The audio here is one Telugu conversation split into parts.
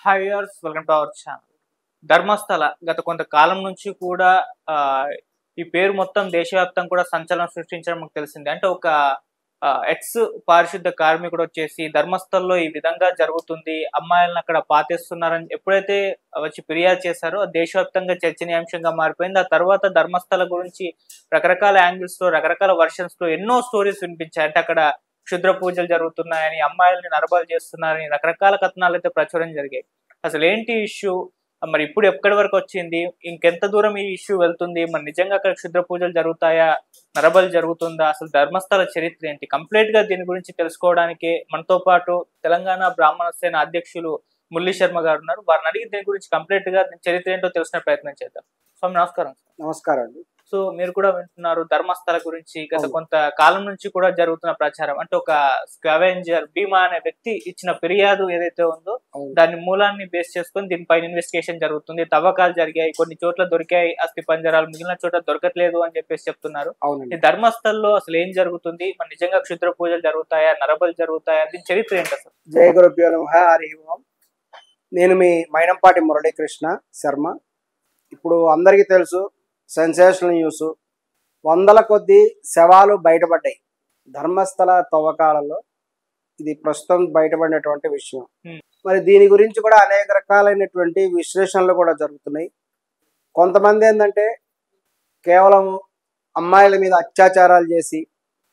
Hi viewers, welcome to our channel. Dharmasthala గత కొంతకాలం నుంచి కూడా ఈ పేరు మొత్తం దేశవ్యాప్తంగా కూడా సంచలనం సృష్టించడం మనకు తెలిసింది. అంటే ఒక ఎక్స్ పారిశుద్ధ కార్మికుడు వచ్చేసి ధర్మస్థల్లో ఈ విధంగా జరుగుతుంది, అమ్మాయిలను అక్కడ పాతేస్తున్నారని ఎప్పుడైతే వచ్చి ఫిర్యాదు చేశారో దేశవ్యాప్తంగా చర్చనీయాంశంగా మారిపోయింది. ఆ తర్వాత ధర్మస్థల గురించి రకరకాల యాంగిల్స్ లో, రకరకాల వర్షన్స్ లో ఎన్నో స్టోరీస్ వినిపించాయి. అంటే అక్కడ క్షుద్ర పూజలు జరుగుతున్నాయని, అమ్మాయిల్ని నరబలి చేస్తున్నారని రకరకాల కథనాలు అయితే ప్రచురం జరిగాయి. అసలు ఏంటి ఇష్యూ, మరి ఇప్పుడు ఎక్కడి వరకు వచ్చింది, ఇంకెంత దూరం ఈ ఇష్యూ వెళ్తుంది, మరి నిజంగా అక్కడ క్షుద్ర పూజలు జరుగుతాయా, నరబలి జరుగుతుందా, అసలు ధర్మస్థల చరిత్ర ఏంటి, కంప్లీట్ గా దీని గురించి తెలుసుకోవడానికి మనతో పాటు తెలంగాణ బ్రాహ్మణ సేన అధ్యక్షులు మురళీ శర్మ గారు ఉన్నారు. వారిని అడిగి దీని గురించి కంప్లీట్ గా చరిత్ర ఏంటో తెలుసుకునే ప్రయత్నం చేద్దాం. స్వామి నమస్కారం. నమస్కారం అండి. సో మీరు కూడా వింటున్నారు ధర్మస్థల గురించి గత కొంత కాలం నుంచి కూడా జరుగుతున్న ప్రచారం. అంటే ఒక స్కావెంజర్ భీమా అనే వ్యక్తి ఇచ్చిన ఫిర్యాదు ఏదైతే ఉందో దాని మూలాన్ని బేస్ చేసుకొని దీనిపైన ఇన్వెస్టిగేషన్ జరుగుతుంది. తవ్వకాలు జరిగాయి, కొన్ని చోట్ల దొరికాయి అస్థి పంజరాలు, మిగిలిన చోట్ల దొరకట్లేదు అని చెప్పేసి చెప్తున్నారు. ఈ ధర్మస్థల్లో అసలు ఏం జరుగుతుంది, మరి నిజంగా క్షుద్ర పూజలు జరుగుతాయా, నరబలి జరుగుతాయా, దీని చరిత్ర ఏంటి అసలు? జయ గురుభ్యో నమః. హరి ఓం. నేను మీ మైనంపాటి మురళీకృష్ణ శర్మ. ఇప్పుడు అందరికీ తెలుసు, సెన్సేషనల్ న్యూస్, వందల కొద్ది శవాలు బయటపడ్డాయి ధర్మస్థల తవ్వకాలలో. ఇది ప్రస్తుతం బయటపడినటువంటి విషయం. మరి దీని గురించి కూడా అనేక రకాలైనటువంటి విశ్లేషణలు కూడా జరుగుతున్నాయి. కొంతమంది ఏంటంటే కేవలం అమ్మాయిల మీద అత్యాచారాలు చేసి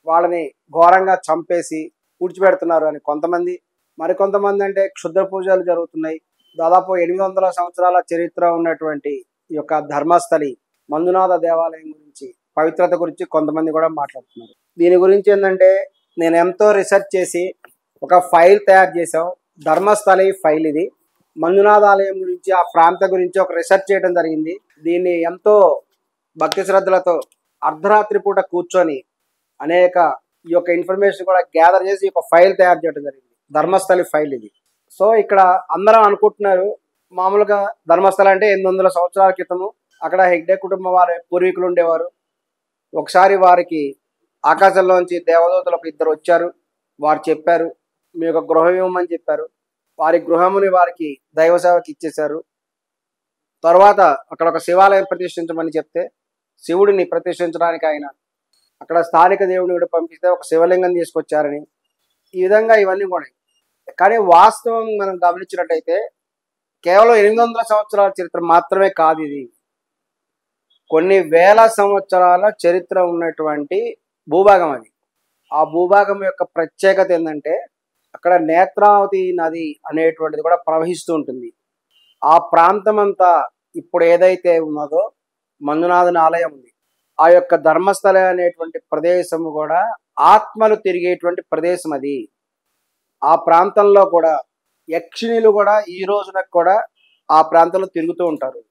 వాళ్ళని ఘోరంగా చంపేసి పూడ్చిపెడుతున్నారు అని కొంతమంది, మరికొంతమంది అంటే క్షుద్ర పూజలు జరుగుతున్నాయి. దాదాపు 800 సంవత్సరాల చరిత్ర ఉన్నటువంటి ఈ యొక్క ధర్మస్థలి మంజునాథ దేవాలయం గురించి, పవిత్రత గురించి కొంతమంది కూడా మాట్లాడుతున్నారు. దీని గురించి ఏంటంటే నేను ఎంతో రీసెర్చ్ చేసి ఒక ఫైల్ తయారు చేసాం. ధర్మస్థలి ఫైల్ ఇది. మంజునాథ ఆలయం గురించి, ఆ ప్రాంత గురించి ఒక రీసెర్చ్ చేయడం జరిగింది. దీన్ని ఎంతో భక్తి శ్రద్ధలతో అర్ధరాత్రి పూట కూర్చొని అనేక ఈ యొక్క ఇన్ఫర్మేషన్ కూడా గ్యాదర్ చేసి ఒక ఫైల్ తయారు చేయడం జరిగింది. ధర్మస్థలి ఫైల్ ఇది. సో ఇక్కడ అందరం అనుకుంటున్నారు, మామూలుగా ధర్మస్థల అంటే 800 సంవత్సరాల క్రితము అక్కడ హెగ్డే కుటుంబం వారి పూర్వీకులు ఉండేవారు. ఒకసారి వారికి ఆకాశంలోంచి దేవదూతలు ఒక 2 వచ్చారు. వారు చెప్పారు, మీ యొక్క గృహం ఇవ్వమని చెప్పారు. వారి గృహముని వారికి దైవ సేవకి ఇచ్చేశారు. తర్వాత అక్కడ ఒక శివాలయం ప్రతిష్ఠించమని చెప్తే శివుడిని ప్రతిష్ఠించడానికి ఆయన అక్కడ స్థానిక దేవుడిని కూడా పంపిస్తే ఒక శివలింగం తీసుకొచ్చారని, ఈ విధంగా ఇవన్నీ కూడా. కానీ వాస్తవం మనం గమనించినట్టయితే కేవలం 800 సంవత్సరాల చరిత్ర మాత్రమే కాదు ఇది. కొన్ని వేల సంవత్సరాల చరిత్ర ఉన్నటువంటి భూభాగం అది. ఆ భూభాగం యొక్క ప్రత్యేకత ఏంటంటే అక్కడ నేత్రావతి నది అనేటువంటిది కూడా ప్రవహిస్తూ ఉంటుంది. ఆ ప్రాంతం అంతా ఇప్పుడు ఏదైతే ఉన్నదో మంజునాథుని ఆలయం ఉంది. ఆ యొక్క ధర్మస్థల అనేటువంటి ప్రదేశము కూడా ఆత్మలు తిరిగేటువంటి ప్రదేశం అది. ఆ ప్రాంతంలో కూడా యక్షిణులు కూడా ఈ రోజున కూడా ఆ ప్రాంతంలో తిరుగుతూ ఉంటారు.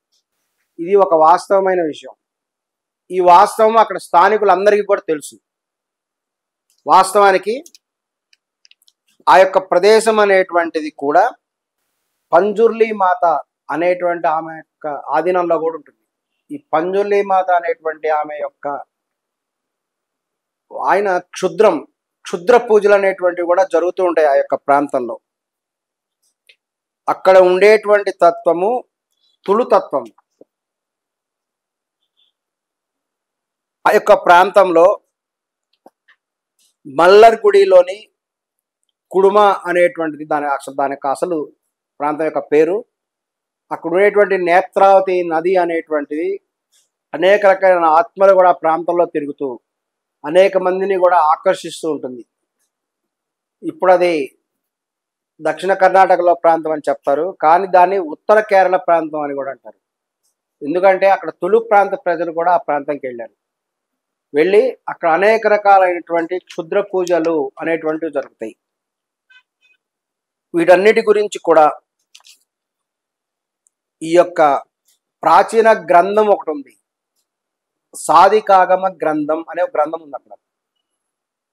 ఇది ఒక వాస్తవమైన విషయం. ఈ వాస్తవం అక్కడ స్థానికులందరికీ కూడా తెలుసు. వాస్తవానికి ఆ యొక్క ప్రదేశం అనేటువంటిది కూడా పంజుర్లి మాత అనేటువంటి ఆమె యొక్క ఆధీనంలో కూడా ఉంటుంది. ఈ పంజుర్లి మాత అనేటువంటి ఆమె యొక్క ఆయన క్షుద్ర పూజలు అనేటువంటివి కూడా జరుగుతూ ఉంటాయి ఆ యొక్క ప్రాంతంలో. అక్కడ ఉండేటువంటి తత్వము తుళు తత్వం. ఆ యొక్క ప్రాంతంలో మల్లర్గుడిలోని కుడుమ అనేటువంటిది దానికి అసలు ప్రాంతం యొక్క పేరు. అక్కడ ఉండేటువంటి నేత్రావతి నది అనేటువంటిది అనేక రకాలైన ఆత్మలు కూడా ప్రాంతంలో తిరుగుతూ అనేక మందిని కూడా ఆకర్షిస్తూ ఉంటుంది. ఇప్పుడు అది దక్షిణ కర్ణాటకలో ప్రాంతం అని చెప్తారు, కానీ దాన్ని ఉత్తర కేరళ ప్రాంతం అని కూడా అంటారు. ఎందుకంటే అక్కడ తుళు ప్రాంత ప్రజలు కూడా ఆ ప్రాంతంకి వెళ్ళి అక్కడ అనేక రకాలైనటువంటి క్షుద్ర పూజలు అనేటువంటివి జరుగుతాయి. వీటన్నిటి గురించి కూడా ఈ యొక్క ప్రాచీన గ్రంథం ఒకటి ఉంది. సాధికాగమ గ్రంథం అనే ఒక గ్రంథం ఉంది. అక్కడ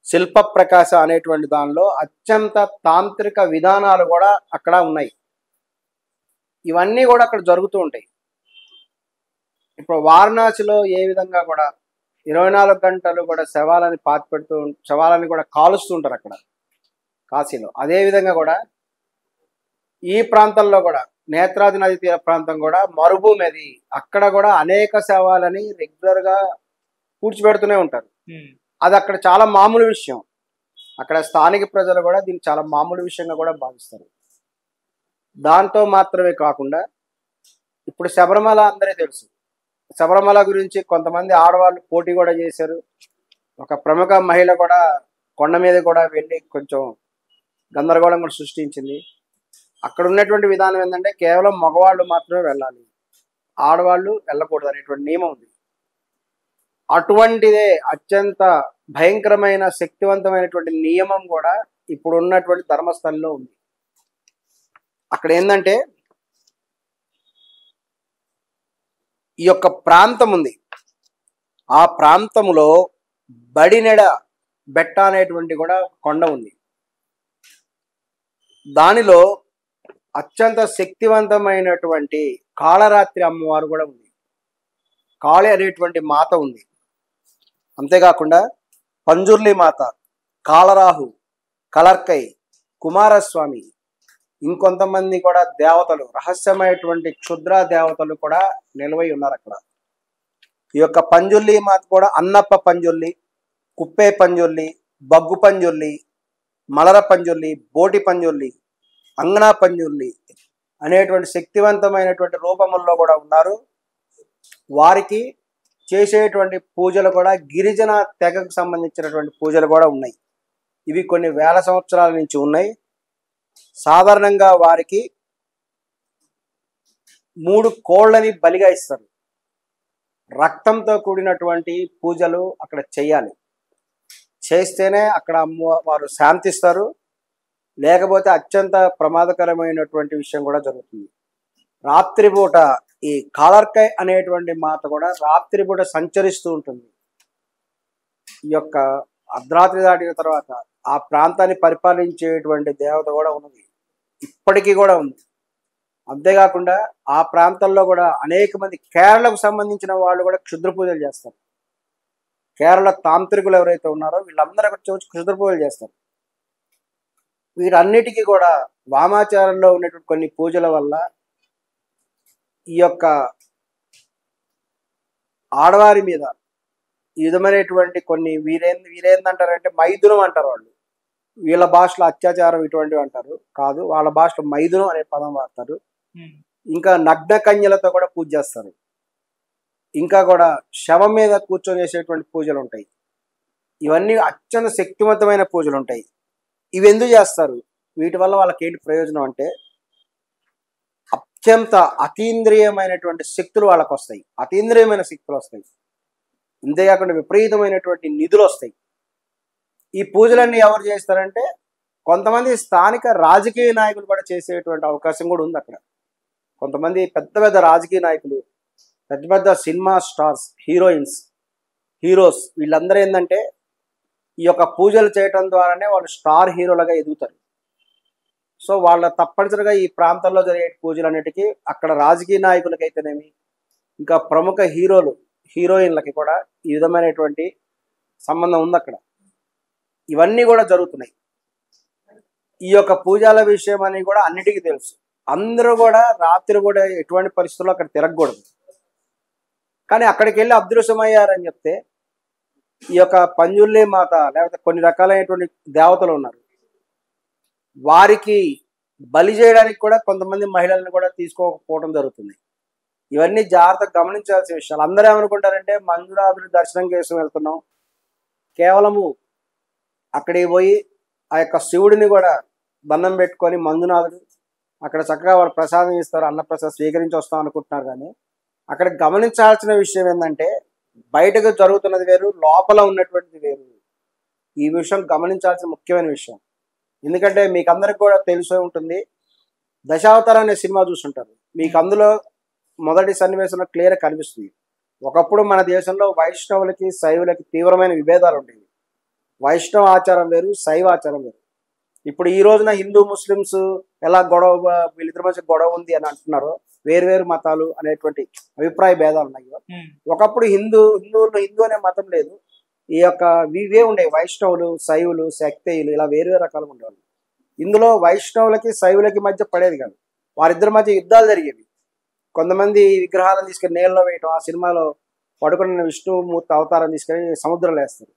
శిల్ప ప్రకాశ అనేటువంటి దానిలో అత్యంత తాంత్రిక విధానాలు కూడా అక్కడ ఉన్నాయి. ఇవన్నీ కూడా అక్కడ జరుగుతూ ఉంటాయి. ఇప్పుడు వారణాసిలో ఏ విధంగా కూడా 24 గంటలు కూడా శవాలని కూడా కాలుస్తూ ఉంటారు అక్కడ కాశీలో. అదేవిధంగా కూడా ఈ ప్రాంతంలో కూడా నేత్రాది నది తీర ప్రాంతం కూడా మరుభూమి అది. అక్కడ కూడా అనేక శవాలని రెగ్యులర్ గా పూడ్చిపెడుతూనే ఉంటారు. అది అక్కడ చాలా మామూలు విషయం. అక్కడ స్థానిక ప్రజలు కూడా దీన్ని చాలా మామూలు విషయంగా కూడా భావిస్తారు. దాంతో మాత్రమే కాకుండా ఇప్పుడు శబరిమల అందరికీ తెలుసు. శబరిమల గురించి కొంతమంది ఆడవాళ్ళు పోటీ కూడా చేశారు. ఒక ప్రముఖ మహిళ కూడా కొండ మీద కూడా వెళ్ళి కొంచెం గందరగోళం కూడా సృష్టించింది. అక్కడ ఉన్నటువంటి విధానం ఏంటంటే కేవలం మగవాళ్ళు మాత్రమే వెళ్ళాలి, ఆడవాళ్ళు వెళ్ళకూడదు అనేటువంటి నియమం ఉంది. అటువంటిదే అత్యంత భయంకరమైన శక్తివంతమైనటువంటి నియమం కూడా ఇప్పుడు ఉన్నటువంటి ధర్మస్థలంలో ఉంది. అక్కడ ఏంటంటే ఈ యొక్క ప్రాంతం ఉంది. ఆ ప్రాంతంలో బడినెడ బెట్ట అనేటువంటి కూడా కొండ ఉంది. దానిలో అత్యంత శక్తివంతమైనటువంటి కాళరాత్రి అమ్మవారు కూడా ఉంది. కాళి అనేటువంటి మాత ఉంది. అంతేకాకుండా పంజుర్లి మాత, కాళరాహు, కలర్కై, కుమారస్వామి, ఇంకొంతమంది కూడా దేవతలు, రహస్యమైనటువంటి క్షుద్ర దేవతలు కూడా నిలవై ఉన్నారు అక్కడ. ఈ యొక్క పంజుర్లి మాత కూడా అన్నప్ప పంజుర్లి, కుప్పే పంజుర్లి, బగ్గు పంజుర్లి, మలర పంజుర్లి, బోటి పంజుర్లి, అంగనా పంజుర్లి అనేటువంటి శక్తివంతమైనటువంటి రూపముల్లో కూడా ఉన్నారు. వారికి చేసేటువంటి పూజలు కూడా గిరిజన తెగకు సంబంధించినటువంటి పూజలు కూడా ఉన్నాయి. ఇవి కొన్ని వేల సంవత్సరాల నుంచి ఉన్నాయి. సాధారణంగా వారికి 3 కోళ్ళని బలిగా ఇస్తారు. రక్తంతో కూడినటువంటి పూజలు అక్కడ చేయాలి. చేస్తేనే అక్కడ వారు శాంతిస్తారు. లేకపోతే అత్యంత ప్రమాదకరమైనటువంటి విషయం కూడా జరుగుతుంది. రాత్రిపూట ఈ కాళర్కై అనేటువంటి మాత కూడా రాత్రిపూట సంచరిస్తూ ఉంటుంది. ఈ యొక్క అర్ధరాత్రి దాటిన తర్వాత ఆ ప్రాంతాన్ని పరిపాలించేటువంటి దేవత కూడా ఉన్నది, ఇప్పటికీ కూడా ఉంది. అంతేకాకుండా ఆ ప్రాంతంలో కూడా అనేక మంది కేరళకు సంబంధించిన వాళ్ళు కూడా క్షుద్ర పూజలు చేస్తారు. కేరళ తాంత్రికులు ఎవరైతే ఉన్నారో వీళ్ళందరూ వచ్చి క్షుద్ర పూజలు చేస్తారు. వీటన్నిటికీ కూడా వామాచారంలో ఉన్నటువంటి కొన్ని పూజల వల్ల ఈ యొక్క ఆడవారి మీద ఈ విధమైనటువంటి కొన్ని వీరేందంటారంటే మైథునం అంటారు వాళ్ళు. వీళ్ళ భాషలో అత్యాచారం ఇటువంటివి అంటారు, కాదు వాళ్ళ భాషలో మైథునం అనే పదం వాడతారు. ఇంకా నగ్న కన్యలతో కూడా పూజ చేస్తారు. ఇంకా కూడా శవం మీద కూర్చొని చేసేటువంటి పూజలు ఉంటాయి. ఇవన్నీ అత్యంత శక్తివంతమైన పూజలు ఉంటాయి. ఇవి ఎందుకు చేస్తారు? వీటి వల్ల వాళ్ళకి ఏంటి ప్రయోజనం అంటే అత్యంత అతీంద్రియమైనటువంటి శక్తులు వాళ్ళకు వస్తాయి. అతీంద్రియమైన శక్తులు వస్తాయి. అంతేకాకుండా విపరీతమైనటువంటి నిధులు వస్తాయి. ఈ పూజలన్నీ ఎవరు చేస్తారంటే కొంతమంది స్థానిక రాజకీయ నాయకులు కూడా చేసేటువంటి అవకాశం కూడా ఉంది అక్కడ. కొంతమంది పెద్ద పెద్ద రాజకీయ నాయకులు, పెద్ద పెద్ద సినిమా స్టార్స్, హీరోస్ వీళ్ళందరూ ఏంటంటే ఈ యొక్క పూజలు చేయటం ద్వారానే వాళ్ళు స్టార్ హీరోలుగా ఎదుగుతారు. సో వాళ్ళ తప్పనిసరిగా ఈ ప్రాంతంలో జరిగే పూజలు అన్నిటికీ అక్కడ రాజకీయ నాయకులకైతేనేమి ఇంకా ప్రముఖ హీరోయిన్లకి కూడా ఈ విధమైనటువంటి సంబంధం ఉంది అక్కడ. ఇవన్నీ కూడా జరుగుతున్నాయి. ఈ యొక్క పూజల విషయం అని కూడా అన్నిటికీ తెలుసు. అందరూ కూడా రాత్రి కూడా ఎటువంటి పరిస్థితుల్లో అక్కడ తిరగకూడదు. కానీ అక్కడికి వెళ్ళి అదృశ్యమయ్యారని చెప్తే ఈ యొక్క పంజుర్లి మాత లేకపోతే కొన్ని రకాలైనటువంటి దేవతలు ఉన్నారు, వారికి బలి చేయడానికి కూడా కొంతమంది మహిళలను కూడా తీసుకోకపోవడం జరుగుతుంది. ఇవన్నీ జాగ్రత్తగా గమనించాల్సిన విషయాలు. అందరూ ఏమనుకుంటారంటే మంజునాథుడి దర్శనం కోసం వెళ్తున్నాం, కేవలము అక్కడికి పోయి ఆ యొక్క శివుడిని కూడా దండం పెట్టుకొని మంజునాథుడు అక్కడ చక్కగా వాళ్ళు ప్రసాదం ఇస్తారు, అన్నప్రసాదం స్వీకరించి వస్తాం అనుకుంటున్నారు. కానీ అక్కడ గమనించాల్సిన విషయం ఏంటంటే బయటకు జరుగుతున్నది వేరు, లోపల ఉన్నటువంటిది వేరు. ఈ విషయం గమనించాల్సిన ముఖ్యమైన విషయం. ఎందుకంటే మీకు అందరికి కూడా తెలిసే ఉంటుంది, దశావతారం అనే సినిమా చూస్తుంటారు. మీకు అందులో మొదటి సన్నివేశంలో క్లియర్గా కనిపిస్తుంది. ఒకప్పుడు మన దేశంలో వైష్ణవులకి శైవులకి తీవ్రమైన విభేదాలు ఉండేవి. వైష్ణవ ఆచారం వేరు, శైవ ఆచారం వేరు. ఇప్పుడు ఈ రోజున హిందూ ముస్లిమ్స్ ఎలా వీళ్ళిద్దరి మధ్య గొడవ ఉంది అని అంటున్నారో, వేరు మతాలు అనేటువంటి అభిప్రాయ భేదాలు ఉన్నాయో, ఒకప్పుడు హిందూ అనే మతం లేదు. ఈ యొక్క ఇవే ఉండేవి, వైష్ణవులు, శైవులు, శక్తేయులు ఇలా వేరు రకాలుగా ఉండేవాళ్ళు. ఇందులో వైష్ణవులకి శైవులకి మధ్య పడేది కాదు. వారిద్దరి మధ్య యుద్ధాలు జరిగేవి. కొంతమంది విగ్రహాలను తీసుకొని నీళ్ళలో వేయటం, ఆ సినిమాలో పడుకున్న విష్ణుమూర్తి అవతారం తీసుకొని సముద్రంలో వేస్తారు.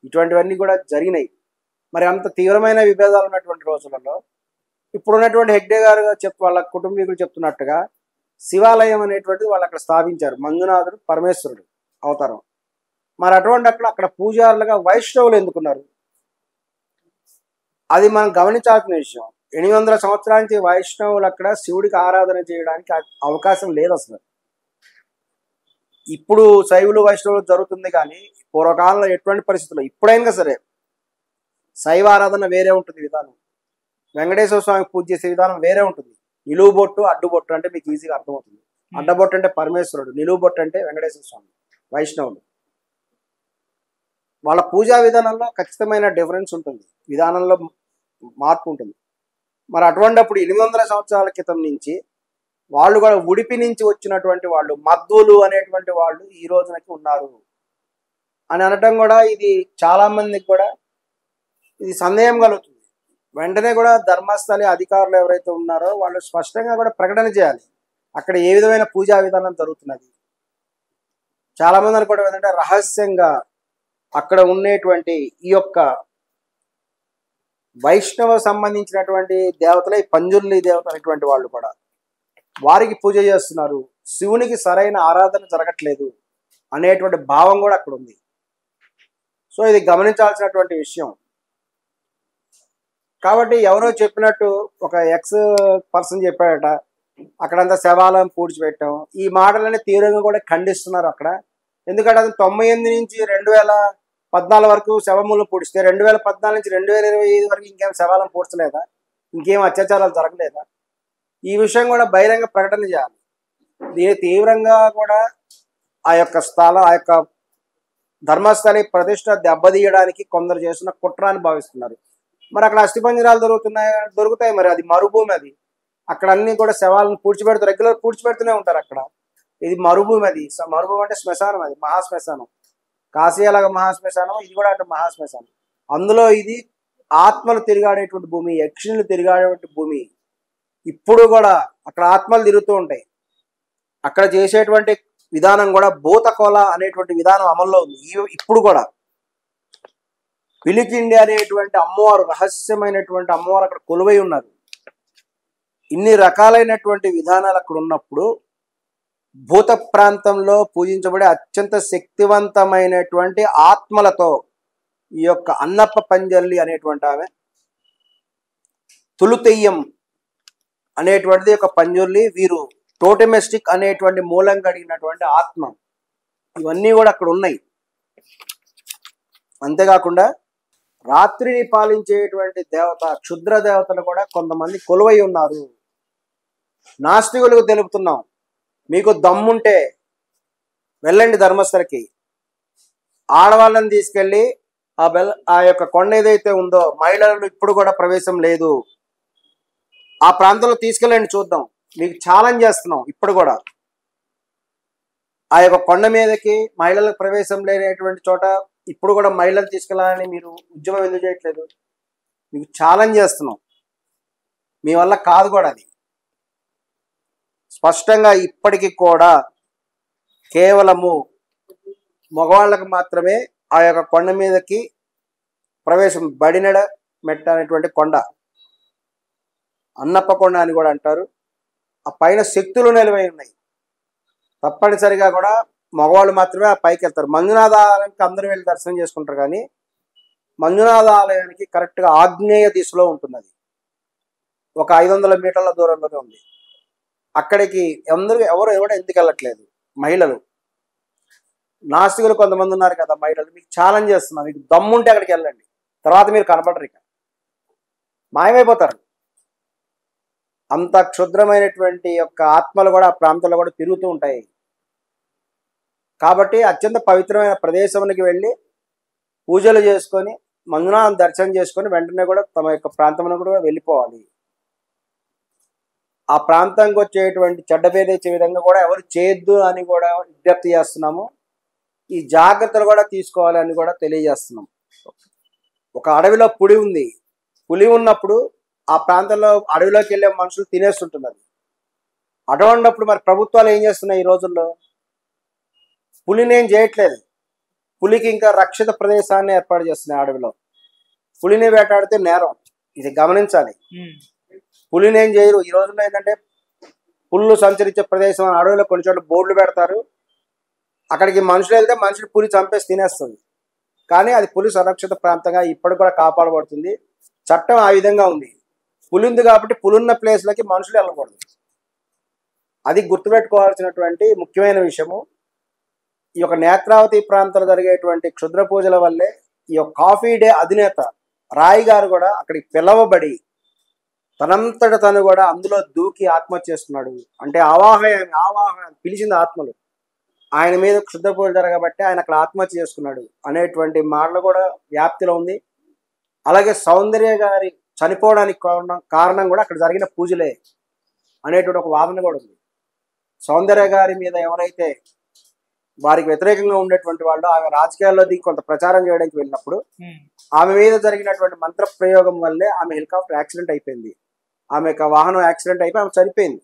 ఇటువంటివన్నీ కూడా జరిగినాయి. మరి అంత తీవ్రమైన విభేదాలు ఉన్నటువంటి రోజులలో ఇప్పుడున్నటువంటి హెగ్డే గారు వాళ్ళ కుటుంబీకులు చెప్తున్నట్టుగా శివాలయం అనేటువంటిది వాళ్ళు అక్కడ స్థాపించారు. మంజునాథుడు పరమేశ్వరుడు అవతారం. మరి అటువంటి అక్కడ పూజారులుగా వైష్ణవులు ఎందుకున్నారు? అది మనం గమనించాల్సిన విషయం. 800 సంవత్సరాల నుంచి వైష్ణవులు అక్కడ శివుడికి ఆరాధన చేయడానికి అవకాశం లేదు అసలు. ఇప్పుడు శైవులు వైష్ణవులు జరుగుతుంది, కానీ పూర్వకాలంలో ఎటువంటి పరిస్థితుల్లో ఇప్పుడైనా సరే శైవ ఆరాధన వేరే ఉంటుంది విధానం. వెంకటేశ్వర స్వామికి పూజ చేసే విధానం వేరే ఉంటుంది. నిలువు బొట్టు, అడ్డుబొట్టు అంటే మీకు ఈజీగా అర్థమవుతుంది. అడ్డబొట్టు అంటే పరమేశ్వరుడు, నిలువు బొట్టు అంటే వెంకటేశ్వర స్వామి, వైష్ణవులు. వాళ్ళ పూజా విధానంలో ఖచ్చితమైన డిఫరెన్స్ ఉంటుంది, విధానంలో మార్పు ఉంటుంది. మరి అటువంటిప్పుడు 800 సంవత్సరాల క్రితం నుంచి వాళ్ళు కూడా ఉడిపి నుంచి వచ్చినటువంటి వాళ్ళు, మద్దులు అనేటువంటి వాళ్ళు ఈ రోజునకి ఉన్నారు అని అనటం కూడా ఇది చాలా మందికి కూడా ఇది సందేహం కలుగుతుంది. వెంటనే కూడా ధర్మస్థలి అధికారులు ఎవరైతే ఉన్నారో వాళ్ళు స్పష్టంగా కూడా ప్రకటన చేయాలి అక్కడ ఏ విధమైన పూజా విధానం జరుగుతున్నది. చాలా మంది అనుకోవడం ఏంటంటే రహస్యంగా అక్కడ ఉండేటువంటి ఈ యొక్క వైష్ణవ సంబంధించినటువంటి దేవతలే పంజుర్లి దేవత అనేటువంటి వాళ్ళు కూడా వారికి పూజ చేస్తున్నారు, శివునికి సరైన ఆరాధన జరగట్లేదు అనేటువంటి భావం కూడా అక్కడ ఉంది. సో ఇది గమనించాల్సినటువంటి విషయం. కాబట్టి ఎవరో చెప్పినట్టు ఒక ఎక్స్ పర్సన్ చెప్పాడట, అక్కడంతా శవాలను పూడ్చిపెట్టాం, ఈ మాటలని తీవ్రంగా కూడా ఖండిస్తున్నారు అక్కడ. ఎందుకంటే అది 98 నుంచి 2014 వరకు శవములు పూడిస్తే 2014 నుంచి 2025 వరకు ఇంకేం శవాలను పూడ్చలేదా? ఇంకేం అత్యాచారాలు జరగలేదా? ఈ విషయం కూడా బహిరంగ ప్రకటన చేయాలి. దీని తీవ్రంగా కూడా ఆ యొక్క స్థలం, ఆ యొక్క ధర్మస్థలి ప్రతిష్ట దెబ్బతీయడానికి కొందరు చేసిన కుట్ర అని భావిస్తున్నారు. మరి అక్కడ అస్థిపంజరాలు దొరుకుతాయి. మరి అది మరుభూమి, అది అక్కడ అన్ని కూడా శవాలను పూడ్చిపెడుతూ రెగ్యులర్ పూడ్చిపెడుతూనే ఉంటారు అక్కడ. ఇది మరుభూమి, అది మరుభూమి అంటే శ్మశానం, అది మహాశ్మశానం. కాశీ అలాగా మహాశ్మశానం, ఇది కూడా అంటే మహాశ్మశానం. అందులో ఇది ఆత్మలు తిరిగాడేటువంటి భూమి, యక్షులు తిరిగాడేటువంటి భూమి. ఇప్పుడు కూడా అక్కడ ఆత్మలు తిరుగుతూ ఉంటాయి. అక్కడ చేసేటువంటి విధానం కూడా భూతకోల అనేటువంటి విధానం అమల్లో ఉంది ఇప్పుడు కూడా. పిలికిండి అనేటువంటి అమ్మవారు, రహస్యమైనటువంటి అమ్మవారు అక్కడ కొలువై ఉన్నారు. ఇన్ని రకాలైనటువంటి విధానాలు అక్కడ ఉన్నప్పుడు భూత ప్రాంతంలో పూజించబడే అత్యంత శక్తివంతమైనటువంటి ఆత్మలతో ఈ యొక్క అన్నప్ప పంజర్లి అనేటువంటి ఆమె, తులుతెయ్యం అనేటువంటిది ఒక పంజుర్లి, వీరు టోటెమిస్టిక్ అనేటువంటి మూలం కలిగినటువంటి ఆత్మ, ఇవన్నీ కూడా అక్కడ ఉన్నాయి. అంతేకాకుండా రాత్రిని పాలించేటువంటి దేవత, క్షుద్ర దేవతలు కూడా కొంతమంది కొలువై ఉన్నారు. నాస్తికులకు తెలుపుతున్నాం, మీకు దమ్ముంటే వెళ్ళండి ధర్మస్థలకి, ఆడవాళ్ళని తీసుకెళ్ళి ఆ యొక్క కొండ ఏదైతే ఉందో మహిళలు ఇప్పుడు కూడా ప్రవేశం లేదు, ఆ ప్రాంతంలో తీసుకెళ్ళండి చూద్దాం, మీకు ఛాలెంజ్ చేస్తున్నాం. ఇప్పుడు కూడా ఆ యొక్క కొండ మీదకి మహిళలకు ప్రవేశం లేనటువంటి చోట ఇప్పుడు కూడా మహిళలు తీసుకెళ్ళాలని మీరు ఉద్యమం ఎందుకు చేయట్లేదు? మీకు ఛాలెంజ్ చేస్తున్నాం, మీ వల్ల కాదు కూడా. అది స్పష్టంగా ఇప్పటికీ కూడా కేవలము మగవాళ్ళకు మాత్రమే ఆ యొక్క కొండ మీదకి ప్రవేశం. బడినెడ మెట్ట అనేటువంటి కొండ, అన్నప్ప కొండ అని కూడా అంటారు. ఆ పైన శక్తులు నిలవై ఉన్నాయి. తప్పనిసరిగా కూడా మగవాళ్ళు మాత్రమే ఆ పైకి వెళ్తారు. మంజునాథ ఆలయానికి అందరూ వెళ్ళి దర్శనం చేసుకుంటారు, కానీ మంజునాథ ఆలయానికి కరెక్ట్గా ఆగ్నేయ దిశలో ఉంటుంది. అది ఒక 500 మీటర్ల దూరంలోనే ఉంది. అక్కడికి ఎవరు ఎందుకు వెళ్ళట్లేదు? మహిళలు, నాస్తికులు కొంతమంది ఉన్నారు కదా మహిళలు, మీకు ఛాలెంజ్ చేస్తున్నారు, మీకు దమ్ముంటే అక్కడికి వెళ్ళండి, తర్వాత మీరు కనపడరు, ఇక మాయమైపోతారు. అంత క్షుద్రమైనటువంటి యొక్క ఆత్మలు కూడా ఆ ప్రాంతంలో కూడా తిరుగుతూ ఉంటాయి. కాబట్టి అత్యంత పవిత్రమైన ప్రదేశానికి వెళ్ళి పూజలు చేసుకొని మంజునాథం దర్శనం చేసుకొని వెంటనే కూడా తమ యొక్క ప్రాంతంలో కూడా వెళ్ళిపోవాలి. ఆ ప్రాంతానికి వచ్చేటువంటి చెడ్డ పేరు తెచ్చే విధంగా కూడా ఎవరు చేయొద్దు అని కూడా విజ్ఞప్తి చేస్తున్నాము. ఈ జాగ్రత్తలు కూడా తీసుకోవాలి అని కూడా తెలియజేస్తున్నాం. ఒక అడవిలో పులి ఉంది, పులి ఉన్నప్పుడు ఆ ప్రాంతంలో అడవిలోకి వెళ్ళే మనుషులు తినేస్తుంటుంది. అది అటువంటిప్పుడు మరి ప్రభుత్వాలు ఏం చేస్తున్నాయి ఈ రోజుల్లో? పులిని ఏం చేయట్లేదు. పులికి ఇంకా రక్షిత ప్రదేశాన్ని ఏర్పాటు చేస్తున్నాయి అడవిలో. పులిని వేటాడితే నేరం, ఇది గమనించాలి. పులిని ఏం చేయరు. ఈ రోజుల్లో ఏంటంటే పుళ్ళు సంచరించే ప్రదేశం అడవిలో కొన్ని చోట్ల బోర్డులు పెడతారు. అక్కడికి మనుషులు వెళ్తే మనుషులు పులి చంపేసి తినేస్తుంది. కానీ అది పులి సురక్షిత ప్రాంతంగా ఇప్పటికి కూడా కాపాడబడుతుంది. చట్టం ఆ విధంగా ఉంది. పులి ఉంది కాబట్టి పులున్న ప్లేస్లకి మనుషులు వెళ్ళకూడదు. అది గుర్తుపెట్టుకోవాల్సినటువంటి ముఖ్యమైన విషయము. ఈ యొక్క నేత్రావతి ప్రాంతంలో జరిగేటువంటి క్షుద్ర పూజల వల్లే ఈ యొక్క కాఫీ డే అధినేత రాయ్ గారు కూడా అక్కడికి పిలవబడి తనంతట తను కూడా అందులో దూకి ఆత్మహత్య చేసుకున్నాడు. అంటే ఆవాహన పిలిచింది ఆత్మలు. ఆయన మీద క్షుద్ర పూజ జరగబట్టి ఆయన అక్కడ ఆత్మహత్య చేసుకున్నాడు అనేటువంటి మాటలు కూడా వ్యాప్తిలో ఉంది. అలాగే సౌందర్య గారి చనిపోవడానికి కారణం కూడా అక్కడ జరిగిన పూజలే అనేటువంటి ఒక వాదన కూడా ఉంది. సౌందర్య గారి మీద ఎవరైతే వారికి వ్యతిరేకంగా ఉండేటువంటి వాళ్ళు ఆమె రాజకీయాల్లో దిగి కొంత ప్రచారం చేయడానికి వెళ్ళినప్పుడు ఆమె మీద జరిగినటువంటి మంత్ర ప్రయోగం వల్లే ఆమె హెలికాప్టర్ యాక్సిడెంట్ అయిపోయింది. ఆమె యొక్క వాహనం యాక్సిడెంట్ అయిపోయి ఆమె చనిపోయింది.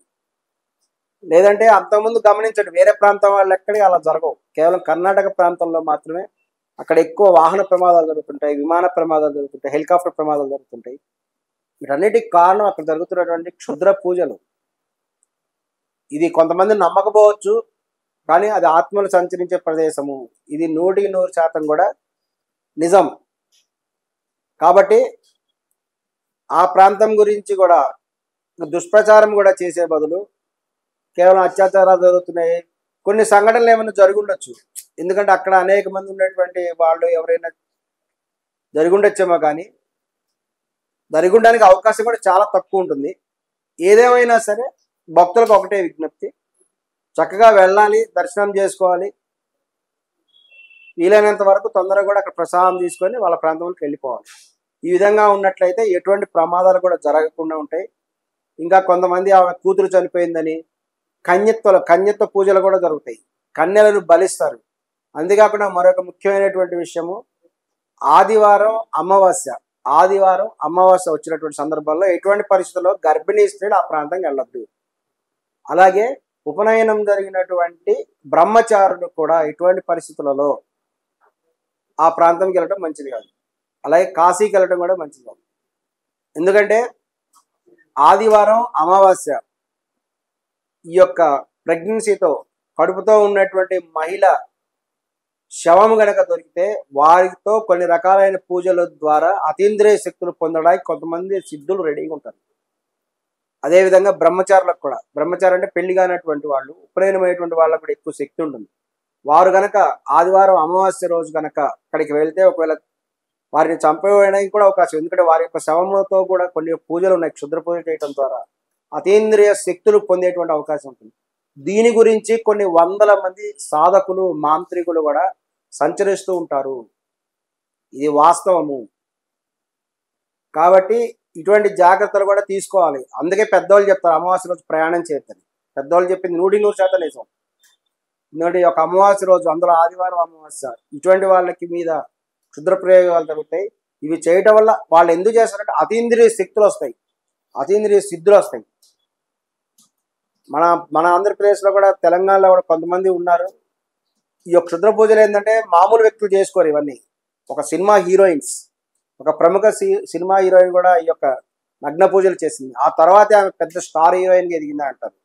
లేదంటే అంతకుముందు గమనించండి, వేరే ప్రాంతం వాళ్ళు ఎక్కడికి అలా జరగవు. కేవలం కర్ణాటక ప్రాంతంలో మాత్రమే అక్కడ ఎక్కువ వాహన ప్రమాదాలు జరుగుతుంటాయి, విమాన ప్రమాదాలు జరుగుతుంటాయి, హెలికాప్టర్ ప్రమాదాలు జరుగుతుంటాయి. వీటన్నిటికి కారణం అక్కడ జరుగుతున్నటువంటి క్షుద్ర పూజలు. ఇది కొంతమంది నమ్మకపోవచ్చు, కానీ అది ఆత్మలు సంచరించే ప్రదేశము. ఇది 100% కూడా నిజం. కాబట్టి ఆ ప్రాంతం గురించి కూడా దుష్ప్రచారం కూడా చేసే బదులు కేవలం అత్యాచారాలు జరుగుతున్నాయి, కొన్ని సంఘటనలు ఏమైనా జరిగి ఉండొచ్చు. ఎందుకంటే అక్కడ అనేక మంది ఉన్నటువంటి వాళ్ళు ఎవరైనా జరిగి ఉండొచ్చేమో, కానీ జరిగి ఉండడానికి అవకాశం కూడా చాలా తక్కువ ఉంటుంది. ఏదేమైనా సరే భక్తులకు ఒకటే విజ్ఞప్తి, చక్కగా వెళ్ళాలి, దర్శనం చేసుకోవాలి, వీలైనంత వరకు తొందరగా కూడా అక్కడ ప్రసాదం తీసుకొని వాళ్ళ ప్రాంతంలోకి వెళ్ళిపోవాలి. ఈ విధంగా ఉన్నట్లయితే ఎటువంటి ప్రమాదాలు కూడా జరగకుండా ఉంటాయి. ఇంకా కొంతమంది ఆమె కూతురు చనిపోయిందని కన్యత్వ పూజలు కూడా జరుగుతాయి, కన్యలను బలిస్తారు. అంతేకాకుండా మరొక ముఖ్యమైనటువంటి విషయము, ఆదివారం అమావాస్య వచ్చినటువంటి సందర్భాల్లో ఎటువంటి పరిస్థితుల్లో గర్భిణీ స్త్రీలు ఆ ప్రాంతంకి వెళ్ళొద్దు. అలాగే ఉపనయనం జరిగినటువంటి బ్రహ్మచారులు కూడా ఎటువంటి పరిస్థితులలో ఆ ప్రాంతంకి వెళ్ళడం మంచిది కాదు. అలాగే కాశీకి వెళ్ళడం కూడా మంచిది కాదు. ఎందుకంటే ఆదివారం అమావాస్య ఈ యొక్క ప్రెగ్నెన్సీతో కడుపుతో ఉన్నటువంటి మహిళ శవం గనక దొరికితే వారితో కొన్ని రకాలైన పూజల ద్వారా అతీంద్రియ శక్తులు పొందడానికి కొంతమంది సిద్ధులు రెడీగా ఉంటారు. అదేవిధంగా బ్రహ్మచారులకు కూడా, బ్రహ్మచారి అంటే పెళ్లి కానటువంటి వాళ్ళు, ఉపనయనమైనటువంటి వాళ్ళకు కూడా ఎక్కువ శక్తి ఉంటుంది. వారు గనక ఆదివారం అమావాస్య రోజు గనక అక్కడికి వెళ్తే ఒకవేళ వారిని చంపేయడానికి కూడా అవకాశం. ఎందుకంటే వారి యొక్క శవంతో కూడా కొన్ని పూజలు ఉన్నాయి. క్షుద్ర పూజ చేయడం ద్వారా అతీంద్రియ శక్తులు పొందేటువంటి అవకాశం ఉంటుంది. దీని గురించి కొన్ని వందల మంది సాధకులు, మాంత్రికులు కూడా సంచరిస్తూ ఉంటారు. ఇది వాస్తవము. కాబట్టి ఇటువంటి జాగ్రత్తలు కూడా తీసుకోవాలి. అందుకే పెద్దవాళ్ళు చెప్తారు అమావాస్య రోజు ప్రయాణం చేయొద్దని. పెద్దవాళ్ళు చెప్పింది 100% నిజం. ఎందుకంటే ఒక అమావాస్య రోజు, అందులో ఆదివారం అమావాస్య, ఇటువంటి వాళ్ళకి మీద క్షుద్ర ప్రయోగాలు జరుగుతాయి. ఇవి చేయటం వల్ల వాళ్ళు ఎందుకు చేస్తారంటే అతీంద్రియ శక్తులు వస్తాయి, అతీంద్రియ సిద్ధులు వస్తాయి. మన ఆంధ్రప్రదేశ్లో కూడా, తెలంగాణలో కూడా కొంతమంది ఉన్నారు. ఈ యొక్క క్షుద్ర పూజలు ఏంటంటే మామూలు వ్యక్తులు చేసుకోరు ఇవన్నీ. ఒక సినిమా హీరోయిన్స్, ఒక ప్రముఖ సినిమా హీరోయిన్ కూడా ఈ యొక్క నగ్న పూజలు చేసింది. ఆ తర్వాతే ఆమె పెద్ద స్టార్ హీరోయిన్గా ఎదిగింది అంటారు.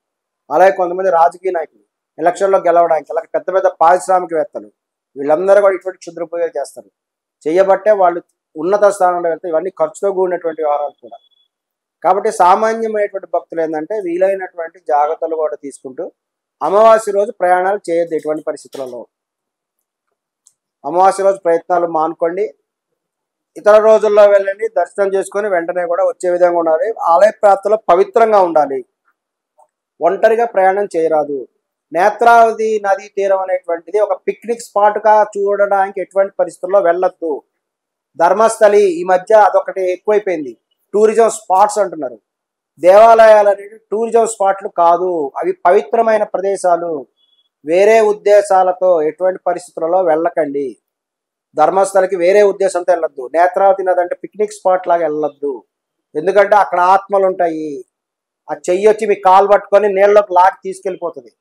అలాగే కొంతమంది రాజకీయ నాయకులు ఎలక్షన్లో గెలవడానికి, అలాగే పెద్ద పెద్ద పారిశ్రామికవేత్తలు, వీళ్ళందరూ కూడా ఇటువంటి క్షుద్ర పూజలు చేస్తారు. చేయబట్టే వాళ్ళు ఉన్నత స్థానంలో వెళ్తే ఇవన్నీ ఖర్చుతో కూడినటువంటి వ్యవహారాలు కూడా. కాబట్టి సామాన్యమైనటువంటి భక్తులు ఏంటంటే వీలైనటువంటి జాగ్రత్తలు కూడా తీసుకుంటూ అమావాస్య రోజు ప్రయాణాలు చేయొద్దు. ఎటువంటి పరిస్థితులలో అమావాస్య రోజు ప్రయత్నాలు మానుకోండి. ఇతర రోజుల్లో వెళ్ళండి, దర్శనం చేసుకొని వెంటనే కూడా వచ్చే విధంగా ఉండాలి. ఆలయ ప్రాంతంలో పవిత్రంగా ఉండాలి. ఒంటరిగా ప్రయాణం చేయరాదు. నేత్రావతి నదీ తీరం అనేటువంటిది ఒక పిక్నిక్ స్పాట్గా చూడడానికి ఎటువంటి పరిస్థితుల్లో వెళ్ళొద్దు. ధర్మస్థలి ఈ మధ్య అదొకటి ఎక్కువైపోయింది. టూరిజం స్పాట్స్ అంటున్నారు. దేవాలయాలు అనేవి టూరిజం స్పాట్లు కాదు, అవి పవిత్రమైన ప్రదేశాలు. వేరే ఉద్దేశాలతో ఎటువంటి పరిస్థితులలో వెళ్ళకండి. ధర్మస్థలకి వేరే ఉద్దేశంతో వెళ్ళొద్దు. నేత్రావతి నది అంటే పిక్నిక్ స్పాట్ లాగా వెళ్ళొద్దు. ఎందుకంటే అక్కడ ఆత్మలు ఉంటాయి. ఆ చెయ్యి వచ్చి మీ కాలు పట్టుకొని నీళ్ళలోకి లాగి తీసుకెళ్ళిపోతుంది.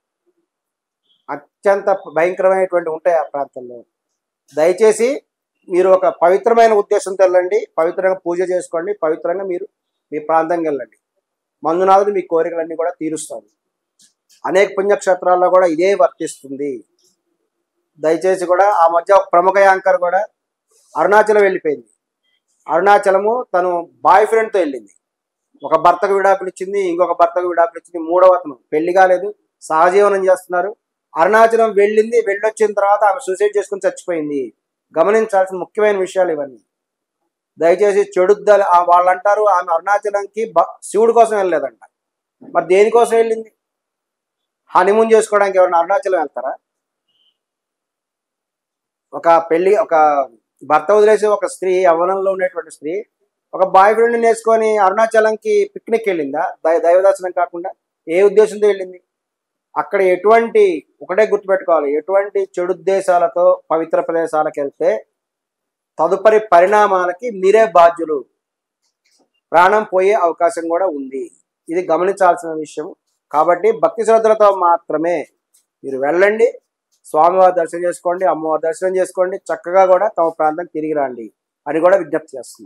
అత్యంత భయంకరమైనటువంటి ఉంటాయి ఆ ప్రాంతంలో. దయచేసి మీరు ఒక పవిత్రమైన ఉద్దేశంతో వెళ్ళండి, పవిత్రంగా పూజ చేసుకోండి, పవిత్రంగా మీరు మీ ప్రాంతంకి వెళ్ళండి. మంజునాథుడు మీ కోరికలన్నీ కూడా తీరుస్తాడు. అనేక పుణ్యక్షేత్రాల్లో కూడా ఇదే వర్తిస్తుంది. దయచేసి కూడా ఆ మధ్య ఒక ప్రముఖ యాంకర్ కూడా అరుణాచలం వెళ్ళిపోయింది. అరుణాచలము తను బాయ్ ఫ్రెండ్తో వెళ్ళింది. ఒక భర్తకు విడాకులు ఇచ్చింది, ఇంకొక భర్తకు విడాకులు ఇచ్చింది, మూడవ అతను పెళ్లి కాలేదు, సహజీవనం చేస్తున్నారు. అరుణాచలం వెళ్ళింది, వెళ్ళొచ్చిన తర్వాత ఆమె సూసైడ్ చేసుకుని చచ్చిపోయింది. గమనించాల్సిన ముఖ్యమైన విషయాలు ఇవన్నీ. దయచేసి చెడుద్దాలు వాళ్ళు అంటారు ఆమె అరుణాచలంకి శివుడి కోసం వెళ్ళలేదంట. మరి దేనికోసం వెళ్ళింది? హనీమూన్ చేసుకోవడానికి ఎవరైనా అరుణాచలం వెళ్తారా? ఒక భర్త వదిలేసి ఒక స్త్రీ, యవ్వనంలో ఉండేటువంటి స్త్రీ ఒక బాయ్ ఫ్రెండ్ని నేర్చుకొని అరుణాచలంకి పిక్నిక్ వెళ్ళిందా? దైవదర్శనం కాకుండా ఏ ఉద్దేశంతో వెళ్ళింది? అక్కడ ఒకటే గుర్తుపెట్టుకోవాలి, ఎటువంటి చెడుద్దేశాలతో పవిత్ర ప్రదేశాలకు వెళ్తే తదుపరి పరిణామాలకి మీరే బాధ్యులు, ప్రాణం పోయే అవకాశం కూడా ఉంది. ఇది గమనించాల్సిన విషయం. కాబట్టి భక్తి శ్రద్ధలతో మాత్రమే మీరు వెళ్ళండి, స్వామివారి దర్శనం చేసుకోండి, అమ్మవారి దర్శనం చేసుకోండి, చక్కగా కూడా తమ ప్రాంతం తిరిగి రండి అని కూడా విజ్ఞప్తి చేస్తుంది.